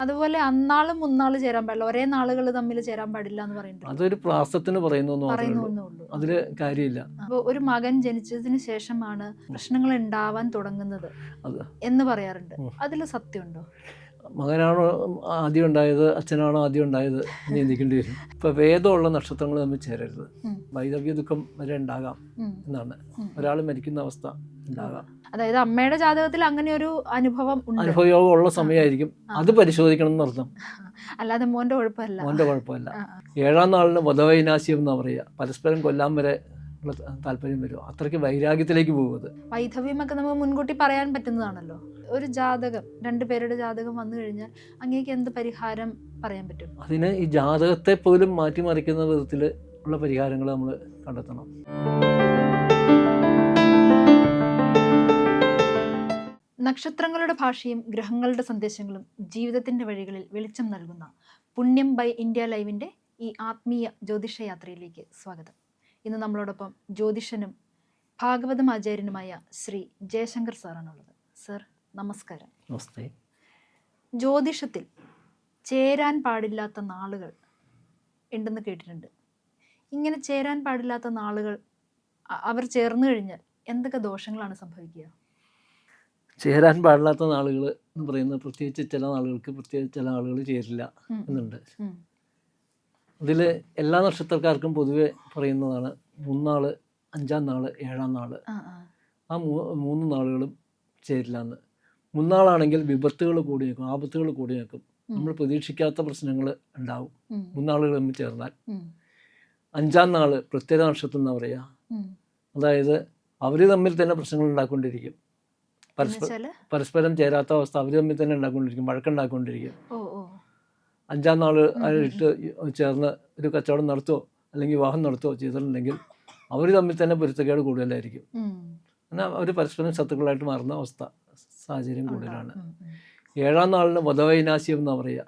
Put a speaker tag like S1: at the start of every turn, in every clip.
S1: അതുപോലെ അന്നാളും മുന്നാള് ചേരാൻ പാടില്ല, ഒരേ നാളുകൾ തമ്മിൽ ചേരാൻ പാടില്ല എന്ന് പറയുന്നുണ്ട്.
S2: അതൊരു പ്രാസത്തിന് പറയുന്നു മാത്രമേ ഉള്ളൂ.
S1: ഉള്ളൂ.
S2: അതില് കാര്യമില്ല.
S1: അപ്പോൾ ഒരു മകൻ ജനിച്ചതിന് ശേഷമാണ് പ്രശ്നങ്ങൾ ഉണ്ടാവാൻ തുടങ്ങുന്നത്
S2: അത്
S1: എന്ന് പറയാറുണ്ട്. അതിൽ സത്യമുണ്ടോ?
S2: മകനാണോ ആദ്യം ഉണ്ടായത്, അച്ഛനാണോ ആദ്യം ഉണ്ടായത് എന്ന് ചിന്തിക്കേണ്ടി വരും. ഇപ്പൊ വേദമുള്ള നക്ഷത്രങ്ങൾ തമ്മിൽ ചേരരുത്. വൈദവ്യ ദുഃഖം വരെ ഉണ്ടാകാം എന്നാണ്. ഒരാൾ മരിക്കുന്ന അവസ്ഥ ഉണ്ടാകാം.
S1: അതായത് അമ്മയുടെ ജാതകത്തിൽ അങ്ങനെ ഒരു
S2: അനുഭവയോഗം ഉള്ള സമയമായിരിക്കും. അത് പരിശോധിക്കണം എന്നർത്ഥം.
S1: അല്ലാതെ മോന്റെ
S2: കുഴപ്പമല്ല. 7-ാം നാളിന് വധവൈനാശ്യം എന്നാ പറയുക. പരസ്പരം കൊല്ലാൻ വരെ താല്പര്യം വരും. അത്രയ്ക്ക് വൈരാഗ്യത്തിലേക്ക് പോകുന്നത്.
S1: വൈധവ്യമൊക്കെ നമുക്ക് മുൻകൂട്ടി പറയാൻ പറ്റുന്നതാണല്ലോ. ഒരു ജാതകം, രണ്ടുപേരുടെ ജാതകം വന്നു കഴിഞ്ഞാൽ അങ്ങേക്ക് എന്ത് പരിഹാരം പറയാൻ പറ്റും?
S2: അതിന് ഈ ജാതകത്തെ പോലും മാറ്റിമറിക്കുന്ന വിധത്തിൽ ഉള്ള പരിഹാരങ്ങൾ നമ്മൾ കണ്ടെത്തണം.
S1: നക്ഷത്രങ്ങളുടെ ഭാഷയും ഗ്രഹങ്ങളുടെ സന്ദേശങ്ങളും ജീവിതത്തിന്റെ വഴികളിൽ വെളിച്ചം നൽകുന്ന പുണ്യം ബൈ ഇന്ത്യ ലൈവിന്റെ ഈ ആത്മീയ ജ്യോതിഷയാത്രയിലേക്ക് സ്വാഗതം. ഇന്ന് നമ്മളോടൊപ്പം ജ്യോതിഷനും ഭാഗവതം ആചാര്യനുമായ ശ്രീ ജയശങ്കർ സാറാണുള്ളത്. സർ, നമസ്കാരം.
S2: നമസ്തേ.
S1: ജ്യോതിഷത്തിൽ ചേരാൻ പാടില്ലാത്ത നാളുകൾ ഉണ്ടെന്ന് കേട്ടിട്ടുണ്ട്. ഇങ്ങനെ ചേരാൻ പാടില്ലാത്ത നാളുകൾ അവർ ചേർന്നു കഴിഞ്ഞാൽ എന്തൊക്കെ ദോഷങ്ങളാണ് സംഭവിക്കുക?
S2: ചേരാൻ പാടില്ലാത്ത നാളുകൾ എന്ന് പറയുന്നത് പ്രത്യേകിച്ച് ചില നാളുകൾക്ക് പ്രത്യേകിച്ച് ചില ആളുകൾ ചേരില്ല എന്നുണ്ട്. അതിൽ എല്ലാ നക്ഷത്രക്കാർക്കും പൊതുവെ പറയുന്നതാണ് 3 നാള്, 5-ാം നാള്, 7-ാം നാള്. ആ 3 നാളുകളും ചേരില്ല എന്ന്. 3 നാളാണെങ്കിൽ വിപത്തുകൾ കൂടി നിൽക്കും, ആപത്തുകൾ കൂടി നിൽക്കും. നമ്മൾ പ്രതീക്ഷിക്കാത്ത പ്രശ്നങ്ങൾ ഉണ്ടാവും 3 നാളുകൾ തമ്മിൽ ചേർന്നാൽ. 5-ാം നാള് പ്രത്യേക നക്ഷത്രം എന്നാ പറയുക. അതായത് അവർ തമ്മിൽ തന്നെ പ്രശ്നങ്ങൾ ഉണ്ടാക്കൊണ്ടിരിക്കും. പരസ്പരം ചേരാത്ത അവസ്ഥ അവർ തമ്മിൽ തന്നെ ഉണ്ടാക്കൊണ്ടിരിക്കും, വഴക്കുണ്ടാക്കൊണ്ടിരിക്കും. 5-ാം നാള് ആയിട്ട് ചേർന്ന് ഒരു കച്ചവടം നടത്തുകയോ അല്ലെങ്കിൽ വിവാഹം നടത്തുകയോ ചെയ്തിട്ടുണ്ടെങ്കിൽ അവർ തമ്മിൽ തന്നെ പൊരുത്തക്കേട് കൂടുതലായിരിക്കും. എന്നാൽ അവർ പരസ്പരം ശത്രുക്കളായിട്ട് മാറുന്ന അവസ്ഥ, സാഹചര്യം കൂടുതലാണ്. 7-ാം നാളിന് വധവൈനാശ്യം എന്നാ പറയുക.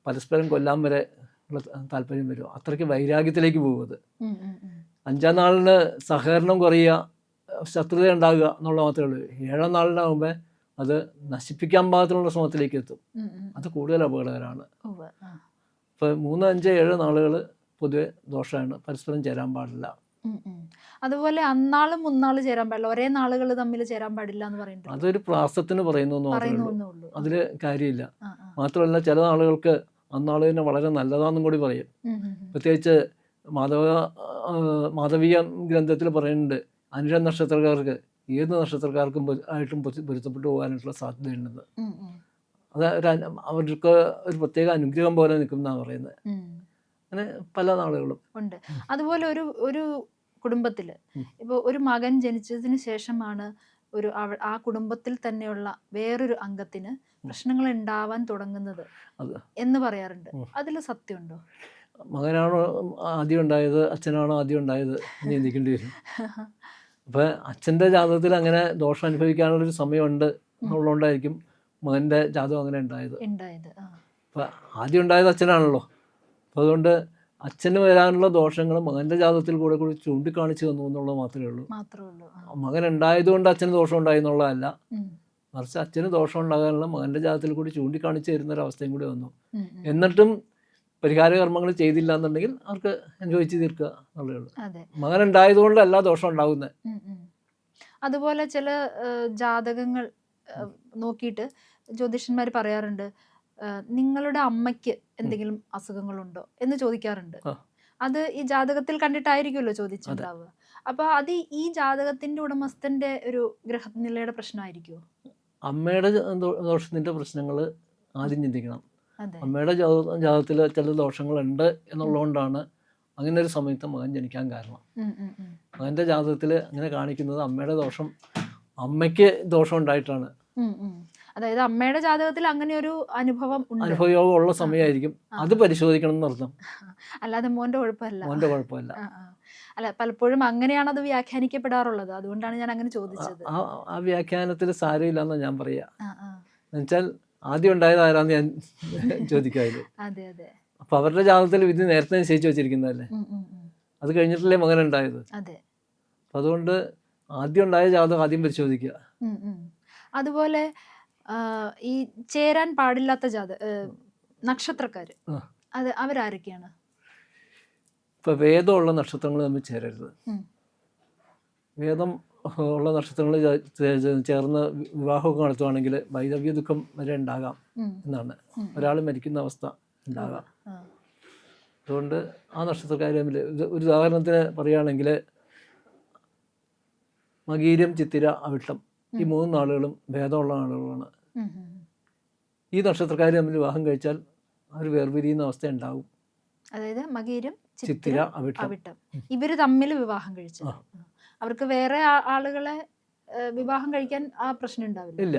S2: പരസ്പരം കൊല്ലാൻ വരെ ഉള്ള താല്പര്യം വരും. അത്രയ്ക്ക് വൈരാഗ്യത്തിലേക്ക് പോകുന്നത്. 5-ാം നാളിന് സഹകരണം കുറയുക, ശത്രുത ഉണ്ടാകുക എന്നുള്ള മാത്രമേ ഉള്ളൂ. 7-ാം നാളിനാകുമ്പോൾ അത് നശിപ്പിക്കാൻ പാകത്തിനുള്ള ശ്രമത്തിലേക്ക് എത്തും. അത് കൂടുതൽ അപകടകരമാണ്. ഇപ്പോൾ 3, 5, 7 നാളുകൾ പൊതുവെ ദോഷമാണ്. പരസ്പരം ചേരാൻ പാടില്ല.
S1: അതുപോലെ അന്നാളും മുന്നാള് ചേരാൻ പാടില്ല, ഒരേ നാളുകൾ തമ്മിൽ ചേരാൻ പാടില്ല എന്ന് പറയുന്നത്
S2: അതൊരു പ്രാസത്തിന് പറയുന്നു മാത്രമേ ഉള്ളൂ. അതില് കാര്യമില്ല. മാത്രമല്ല ചില നാളുകൾക്ക് അന്നാള് തന്നെ വളരെ നല്ലതാണെന്നും കൂടി പറയും. പ്രത്യേകിച്ച് മാധവീയ ഗ്രന്ഥത്തിൽ പറയുന്നുണ്ട്, അനിഴ നക്ഷത്രക്കാർക്ക് ഏത് നക്ഷത്രക്കാർക്കും ആയിട്ടും പൊരുത്തപ്പെട്ടു പോകാനായിട്ടുള്ള സാധ്യതയുണ്ടെന്ന്. അത് അവർക്ക് ഒരു പ്രത്യേക അനുഗ്രഹം പോലെ നിൽക്കുമെന്നാണ് പറയുന്നത്. അങ്ങനെ പല നാളുകളും
S1: ഉണ്ട്. അതുപോലെ ഒരു കുടുംബത്തിൽ ഇപ്പോൾ ഒരു മകൻ ജനിച്ചതിന് ശേഷമാണ് ആ കുടുംബത്തിൽ തന്നെയുള്ള വേറൊരു അംഗത്തിന് പ്രശ്നങ്ങൾ ഉണ്ടാവാൻ തുടങ്ങുന്നത് എന്ന് പറയാറുണ്ട്. അതിൽ സത്യമുണ്ടോ?
S2: മകനാണോ ആദ്യം ഉണ്ടായത്, അച്ഛനാണോ ആദ്യം ഉണ്ടായത് എന്ന് ചിന്തിക്കേണ്ടി വരും. അപ്പം അച്ഛൻ്റെ ജാതകത്തിൽ അങ്ങനെ ദോഷം അനുഭവിക്കാനുള്ളൊരു സമയമുണ്ട് എന്നുള്ളതുകൊണ്ടായിരിക്കും മകൻ്റെ ജാതകം അങ്ങനെ ഉണ്ടായത്. അപ്പം ആദ്യം ഉണ്ടായത് അച്ഛനാണല്ലോ. അപ്പോൾ അതുകൊണ്ട് അച്ഛന് വരാനുള്ള ദോഷങ്ങൾ മകൻ്റെ ജാതകത്തിൽ കൂടെ ചൂണ്ടിക്കാണിച്ചു തന്നു എന്നുള്ളത് മാത്രമേ ഉള്ളൂ. മകൻ ഉണ്ടായതുകൊണ്ട് അച്ഛന് ദോഷം ഉണ്ടായി എന്നുള്ളതല്ല, മറിച്ച് അച്ഛന് ദോഷം ഉണ്ടാകാനുള്ള മകൻ്റെ ജാതകത്തിൽ കൂടി ചൂണ്ടിക്കാണിച്ചു തരുന്നൊരവസ്ഥയും കൂടി വന്നു. എന്നിട്ടും പരിഹാര കർമ്മങ്ങൾ ചെയ്തില്ല എന്നുണ്ടെങ്കിൽ അവർക്ക് അനുഭവിച്ച് തീർക്കുക എന്നുള്ളേ ഉള്ളൂ. മകൻ ഉണ്ടായതുകൊണ്ട് എല്ലാ ദോഷം ഉണ്ടാകുന്നത്.
S1: അതുപോലെ ചില ജാതകങ്ങൾ നോക്കിയിട്ട് ജ്യോതിഷന്മാർ പറയാറുണ്ട്, നിങ്ങളുടെ അമ്മയ്ക്ക് എന്തെങ്കിലും അസുഖങ്ങളുണ്ടോ എന്ന് ചോദിക്കാറുണ്ട്. അത് ഈ ജാതകത്തിൽ കണ്ടിട്ടായിരിക്കുമല്ലോ ചോദിച്ചിട്ടുണ്ടാവുക. അപ്പൊ അത് ഈ ജാതകത്തിന്റെ ഉടമസ്ഥന്റെ ഒരു ഗ്രഹനിലയുടെ പ്രശ്നമായിരിക്കുമോ?
S2: അമ്മയുടെ ദോഷത്തിന്റെ പ്രശ്നങ്ങൾ ആദ്യം ചിന്തിക്കണം. അമ്മയുടെ ജാതകത്തിൽ ചില ദോഷങ്ങളുണ്ട് എന്നുള്ളതുകൊണ്ടാണ് അങ്ങനെ ഒരു സമയത്ത് മകൻ ജനിക്കാൻ കാരണം. മകൻ്റെ ജാതകത്തിൽ അങ്ങനെ കാണിക്കുന്നത് അമ്മയുടെ ദോഷം, അമ്മയ്ക്ക് ദോഷം ഉണ്ടായിട്ടാണ്.
S1: അതായത് അമ്മയുടെ ജാതകത്തിൽ അങ്ങനെ ഒരു
S2: അനുഭവയോഗം ഉള്ള സമയമായിരിക്കും. അത് പരിശോധിക്കണം എന്നർത്ഥം.
S1: അല്ലാതെ മോന്റെ കുഴപ്പമല്ല. അല്ല, പലപ്പോഴും അങ്ങനെയാണ് അത് വ്യാഖ്യാനിക്കപ്പെടാറുള്ളത്. അതുകൊണ്ടാണ് ഞാൻ അങ്ങനെ ചോദിച്ചത്.
S2: ആ വ്യാഖ്യാനത്തിൽ സാരമില്ലെന്നാണ് ഞാൻ പറയാ. എന്നുവെച്ചാൽ ആദ്യം ഉണ്ടായത് ആരാന്ന് ഞാൻ ചോദിക്കാതില്ല. അപ്പൊ അവരുടെ ജാതകത്തിൽ വിധി നേരത്തെ നിശ്ചയിച്ചു വെച്ചിരിക്കുന്നതല്ലേ. അത് കഴിഞ്ഞിട്ടല്ലേ മകൻ ഉണ്ടായത്. അപ്പൊ അതുകൊണ്ട് ആദ്യം ഉണ്ടായ ജാതകം ആദ്യം പരിശോധിക്കുക.
S1: അതുപോലെ ഈ ചേരാൻ പാടില്ലാത്ത നക്ഷത്രക്കാർ
S2: ആ.
S1: അത് അവരാരൊക്കെയാണ്?
S2: ഇപ്പോൾ വേദമുള്ള നക്ഷത്രങ്ങൾ തമ്മിൽ ചേരരുത്. വേദം ഉള്ള നക്ഷത്രങ്ങൾ ചേർന്ന് വിവാഹമൊക്കെ നടത്തുവാണെങ്കിൽ വൈദവ്യ ദുഃഖം വരെ ഉണ്ടാകാം എന്നാണ്. ഒരാൾ മരിക്കുന്ന അവസ്ഥ ഉണ്ടാകാം. അതുകൊണ്ട് ആ നക്ഷത്രക്കാർ തമ്മിൽ ഒരു ഉദാഹരണത്തിന് പറയുകയാണെങ്കിൽ മകീരം, ചിത്തിര, അവിട്ടം ഈ 3 നാളുകളും ഭേദമുള്ള നാളുകളാണ്. ഈ നക്ഷത്രക്കാർ തമ്മിൽ വിവാഹം കഴിച്ചാൽ അവർ വേർപിരിയുന്ന അവസ്ഥ ഉണ്ടാകും.
S1: അതായത് മകീരം,
S2: ചിത്തിര, അവിട്ടം
S1: ഇവര് തമ്മിൽ വിവാഹം കഴിച്ചു അവർക്ക് വേറെ ആളുകളെ വിവാഹം കഴിക്കാൻ ആ പ്രശ്നം ഉണ്ടാവില്ല.
S2: ഇല്ല,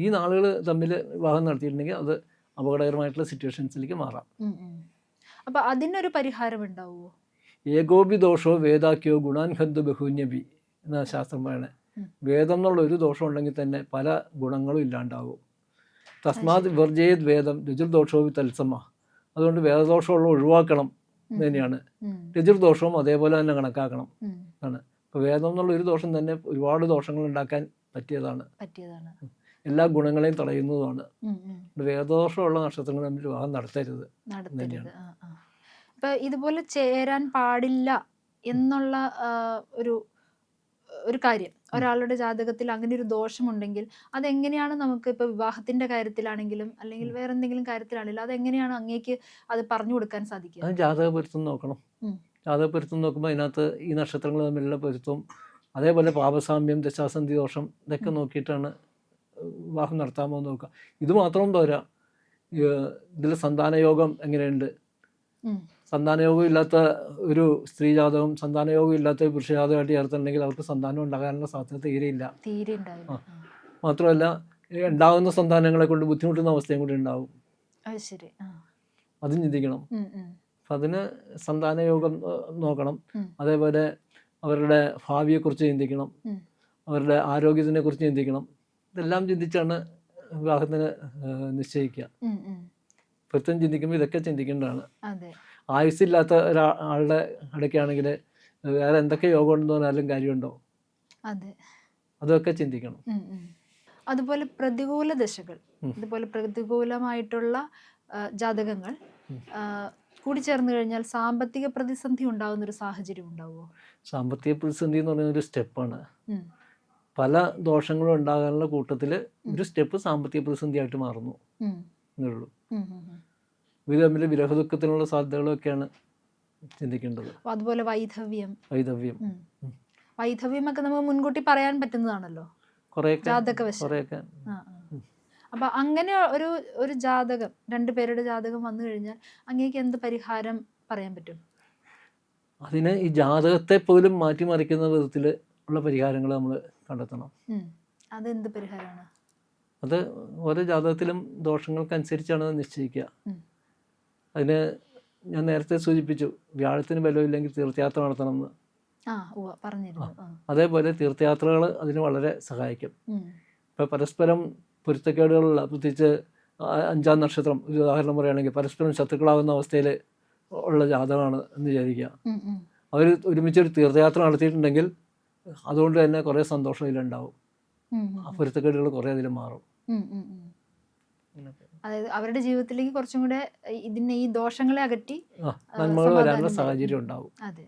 S2: ഈ നാളുകൾ തമ്മിൽ വിവാഹം നടത്തിയിട്ടുണ്ടെങ്കിൽ അത് അപകടകരമായിട്ടുള്ള സിറ്റുവേഷൻസിലേക്ക് മാറാം.
S1: അപ്പൊ അതിനൊരു പരിഹാരം ഉണ്ടാവുമോ?
S2: ഏകോപി ദോഷോ വേദാക്യോ ഗുണാൻ ഹന്തു ബഹൂന്യബി എന്ന ശാസ്ത്രം പറയണേ. വേദം എന്നുള്ള ഒരു ദോഷം ഉണ്ടെങ്കിൽ തന്നെ പല ഗുണങ്ങളും ഇല്ലാണ്ടാവും. തസ്മാത് വർജേത് വേദം രുചിർദോഷവും തത്സമ. അതുകൊണ്ട് വേദദോഷമുള്ള ഒഴിവാക്കണം എന്ന് തന്നെയാണ്. രുചിർദോഷവും അതേപോലെ തന്നെ കണക്കാക്കണം ആണ്. ഇപ്പോൾ വേദം എന്നുള്ള ഒരു ദോഷം തന്നെ ഒരുപാട് ദോഷങ്ങൾ ഉണ്ടാക്കാൻ പറ്റിയതാണ്. എല്ലാ ഗുണങ്ങളെയും തടയുന്നതുമാണ്. വേദദോഷമുള്ള നക്ഷത്രങ്ങൾ തമ്മിൽ വിവാഹം നടത്തരുത്.
S1: ഇപ്പൊ ഇതുപോലെ ചേരാൻ പാടില്ല എന്നുള്ള ഒരു കാര്യം ഒരാളുടെ ജാതകത്തിൽ അങ്ങനെ ഒരു ദോഷമുണ്ടെങ്കിൽ അതെങ്ങനെയാണ് നമുക്ക് ഇപ്പൊ വിവാഹത്തിന്റെ കാര്യത്തിലാണെങ്കിലും അല്ലെങ്കിൽ വേറെ എന്തെങ്കിലും കാര്യത്തിലാണെങ്കിലും അതെങ്ങനെയാണ് അങ്ങേക്ക് അത് പറഞ്ഞു കൊടുക്കാൻ സാധിക്കുക?
S2: അത് ജാതക പൊരുത്തം നോക്കണം. ജാതക പൊരുത്തം നോക്കുമ്പോൾ അതിനകത്ത് ഈ നക്ഷത്രങ്ങൾ തമ്മിലുള്ള പൊരുത്തവും അതേപോലെ പാപസാമ്യം, ദശാസന്ധി ദോഷം ഇതൊക്കെ നോക്കിയിട്ടാണ് വിവാഹം നടത്താമോ എന്ന് നോക്കുക. ഇത് മാത്രം പോരാ, ഇതിൽ സന്താനയോഗം എങ്ങനെയുണ്ട്, സന്താനയോഗം ഇല്ലാത്ത ഒരു സ്ത്രീ ജാതകം സന്താനയോഗം ഇല്ലാത്ത ഒരു പുരുഷ ജാതകമായിട്ട് ചേർത്തിട്ടുണ്ടെങ്കിൽ അവർക്ക് സന്താനം ഉണ്ടാകാനുള്ള സാധ്യത തീരെയില്ല. മാത്രമല്ല ഉണ്ടാകുന്ന സന്താനങ്ങളെ കൊണ്ട് ബുദ്ധിമുട്ടുന്ന അവസ്ഥയും കൂടി ഉണ്ടാവും. അതും ചിന്തിക്കണം. അപ്പം അതിന് സന്താനയോഗം നോക്കണം. അതേപോലെ അവരുടെ ഭാവിയെക്കുറിച്ച് ചിന്തിക്കണം, അവരുടെ ആരോഗ്യത്തിനെ കുറിച്ച് ചിന്തിക്കണം. ഇതെല്ലാം ചിന്തിച്ചാണ് വിവാഹത്തിന് നിശ്ചയിക്കുക. പൊരുത്തം ചിന്തിക്കുമ്പോൾ ഇതൊക്കെ ചിന്തിക്കേണ്ടതാണ്. ആയുസ്സില്ലാത്ത ഒരാളുടെ ഇടയ്ക്കാണെങ്കിൽ വേറെ എന്തൊക്കെ യോഗം ഉണ്ടെന്ന് പറഞ്ഞാലും കാര്യമുണ്ടോ, അതൊക്കെ ചിന്തിക്കണം.
S1: അതുപോലെ പ്രതികൂല ദശകൾ, ഇതുപോലെ പ്രതികൂലമായിട്ടുള്ള ജാതകങ്ങൾ കൂടിച്ചേർന്ന് കഴിഞ്ഞാൽ സാമ്പത്തിക പ്രതിസന്ധി ഉണ്ടാകുന്ന ഒരു സാഹചര്യം ഉണ്ടാവുമോ?
S2: സാമ്പത്തിക പ്രതിസന്ധി എന്ന് പറയുന്ന ഒരു സ്റ്റെപ്പാണ്. പല ദോഷങ്ങളും ഉണ്ടാകാനുള്ള കൂട്ടത്തിൽ ഒരു സ്റ്റെപ്പ് സാമ്പത്തിക പ്രതിസന്ധിയായിട്ട് മാറുന്നു എന്നുള്ളൂ. ഇവർ തമ്മിൽ വിരഹദുഃഖത്തിനുള്ള സാധ്യതകളൊക്കെയാണ് ചിന്തിക്കേണ്ടത്.
S1: അതുപോലെ വൈധവ്യം ഒക്കെ നമുക്ക് മുൻകൂട്ടി പറയാൻ പറ്റുന്നതാണല്ലോ ജാതകവശാൽ. അപ്പൊ അങ്ങനെ ഒരു ജാതകം, 2 പേരുടെ ജാതകം വന്നു കഴിഞ്ഞാൽ അങ്ങേക്ക് എന്ത് പരിഹാരം പറയാൻ പറ്റും?
S2: അതിന് ഈ ജാതകത്തെ പോലും മാറ്റിമറിക്കുന്ന വിധത്തിൽ ഉള്ള പരിഹാരങ്ങൾ നമ്മൾ കണ്ടെത്തണം.
S1: അതെന്ത് പരിഹാരമാണ്?
S2: അത് ഓരോ ജാതകത്തിലും ദോഷങ്ങൾക്കനുസരിച്ചാണ് നിശ്ചയിക്കുക. അതിന് ഞാൻ നേരത്തെ സൂചിപ്പിച്ചു, വ്യാഴത്തിന് ബലമില്ലെങ്കിൽ തീർത്ഥയാത്ര നടത്തണം എന്ന്. അതേപോലെ തീർത്ഥയാത്രകൾ അതിന് വളരെ സഹായിക്കും. ഇപ്പം പരസ്പരം പൊരുത്തക്കേടുകളുള്ള, പ്രത്യേകിച്ച് 5-ാം നക്ഷത്രം ഒരു ഉദാഹരണം പറയുകയാണെങ്കിൽ പരസ്പരം ശത്രുക്കളാകുന്ന അവസ്ഥയിൽ ഉള്ള ജാതകമാണ് എന്ന് വിചാരിക്കുക. അവർ ഒരുമിച്ചൊരു തീർത്ഥയാത്ര നടത്തിയിട്ടുണ്ടെങ്കിൽ അതുകൊണ്ട് തന്നെ കുറേ സന്തോഷം ഇതിലുണ്ടാവും. ആ പൊരുത്തക്കേടുകൾ കുറേ അതിൽ മാറും.
S1: അതായത് അവരുടെ ജീവിതത്തിലേക്ക് കുറച്ചും കൂടെ ഈ ദോഷങ്ങളെ അകറ്റി
S2: നന്മകൾ വരാനുള്ള സാഹചര്യം ഉണ്ടാവും.
S1: അതെ.